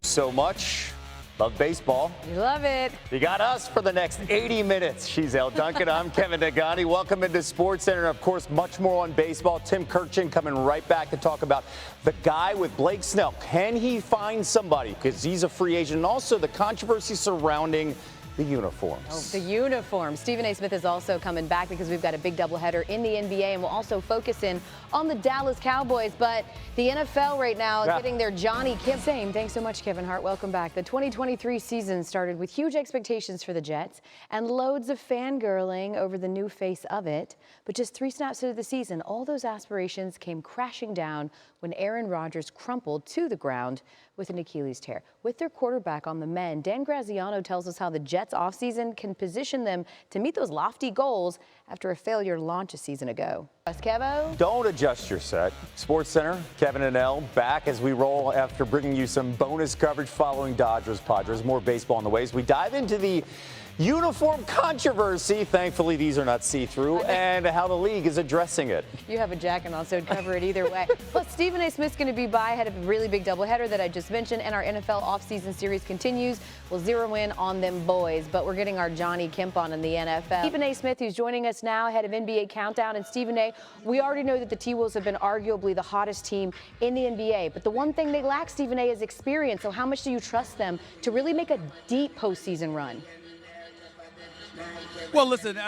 So much. Love baseball. You love it. You got us for the next 80 minutes. She's Elle Duncan. I'm Kevin Nagani. Welcome into SportsCenter. And of course, much more on baseball. Tim Kirchin coming right back to talk about the guy with Blake Snell. Can he find somebody? Because he's a free agent. And also the controversy surrounding the uniforms. Oh, the uniforms. Stephen A. Smith is also coming back because we've got a big doubleheader in the NBA, and we'll also focus in on the Dallas Cowboys. But the NFL right now is getting their Johnny Kim. Same. Thanks so much, Kevin Hart. Welcome back. The 2023 season started with huge expectations for the Jets and loads of fangirling over the new face of it. But just 3 snaps into the season, all those aspirations came crashing down when Aaron Rodgers crumpled to the ground with an Achilles tear. With their quarterback on the mend, Dan Graziano tells us how the Jets offseason can position them to meet those lofty goals after a failure to launch a season ago. Kevo? Don't adjust your set. SportsCenter, Kevin and Elle back as we roll after bringing you some bonus coverage following Dodgers-Padres. More baseball on the way as we dive into the uniform controversy. Thankfully, these are not see-through, and how the league is addressing it. You have a jacket on, so cover it either way. Plus, Stephen A. Smith's going to be by ahead of a really big doubleheader that I just mentioned, and our NFL offseason series continues. We'll zero in on them boys, but we're getting our Johnny Kemp on in the NFL. Stephen A. Smith, who's joining us now, head of NBA Countdown. And Stephen A., we already know that the T-Wolves have been arguably the hottest team in the NBA, but the one thing they lack, Stephen A., is experience. So how much do you trust them to really make a deep postseason run? Well, listen,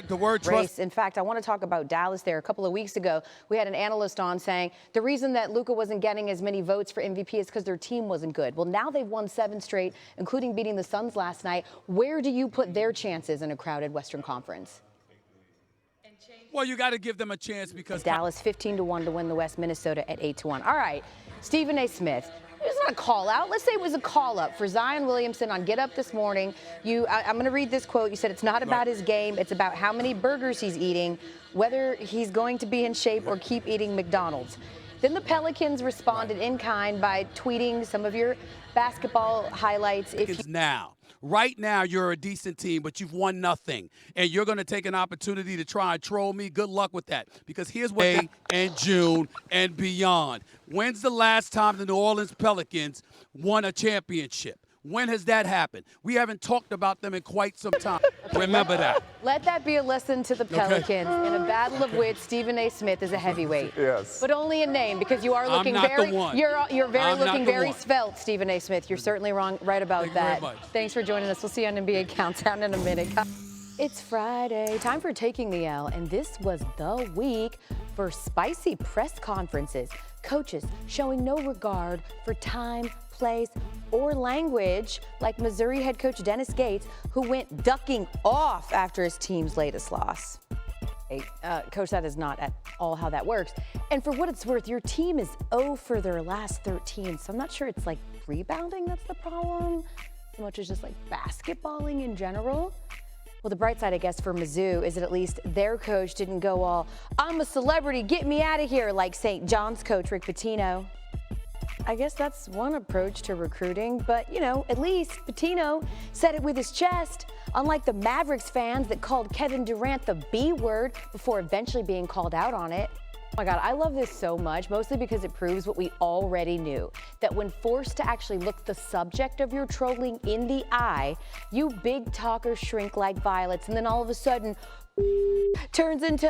the word trust. In fact, I want to talk about Dallas there. A couple of weeks ago, we had an analyst on saying the reason that Luka wasn't getting as many votes for MVP is because their team wasn't good. Well, now they've won 7 straight, including beating the Suns last night. Where do you put their chances in a crowded Western Conference? Well, you got to give them a chance because Dallas 15-1 to win the West, Minnesota at 8-1. All right, Stephen A. Smith. It's not a call out. Let's say it was a call up for Zion Williamson on Get Up this morning. I'm going to read this quote. You said it's not about his game. It's about how many burgers he's eating, whether he's going to be in shape or keep eating McDonald's. Then the Pelicans responded in kind by tweeting some of your basketball highlights. Right now, you're a decent team, but you've won nothing. And you're going to take an opportunity to try and troll me. Good luck with that. Because here's what May and June and beyond. When's the last time the New Orleans Pelicans won a championship? When has that happened? We haven't talked about them in quite some time. Remember that. Let that be a lesson to the Pelicans. In a battle of wits, Stephen A. Smith is a heavyweight. Yes. But only in name, because you are looking very svelte, Stephen A. Smith. You're certainly right about that. Very much. Thanks for joining us. We'll see you on NBA Countdown in a minute. It's Friday, time for Taking the L, and this was the week for spicy press conferences. Coaches showing no regard for time, place, or language, like Missouri head coach Dennis Gates, who went ducking off after his team's latest loss. Hey, Coach, that is not at all how that works. And for what it's worth, your team is 0 for their last 13, so I'm not sure it's like rebounding that's the problem, so much as just like basketballing in general. Well, the bright side, I guess, for Mizzou is that at least their coach didn't go all, I'm a celebrity, get me out of here, like St. John's coach Rick Pitino. I guess that's one approach to recruiting, but, you know, at least Pitino said it with his chest, unlike the Mavericks fans that called Kevin Durant the B word before eventually being called out on it. Oh my God, I love this so much, mostly because it proves what we already knew, that when forced to actually look the subject of your trolling in the eye, you big talkers shrink like violets, and then all of a sudden, turns into,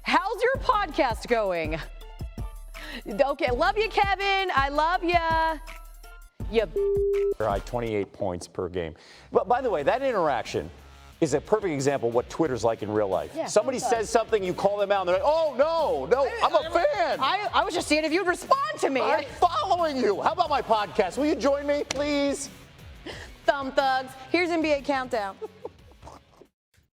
how's your podcast going? Okay, love you, Kevin. I love ya. High 28 points per game. But by the way, that interaction is a perfect example of what Twitter's like in real life. Yeah, somebody says something, you call them out, and they're like, oh, no, I'm a fan. I was just seeing if you'd respond to me. I'm following you. How about my podcast? Will you join me, please? Thumb thugs. Here's NBA Countdown.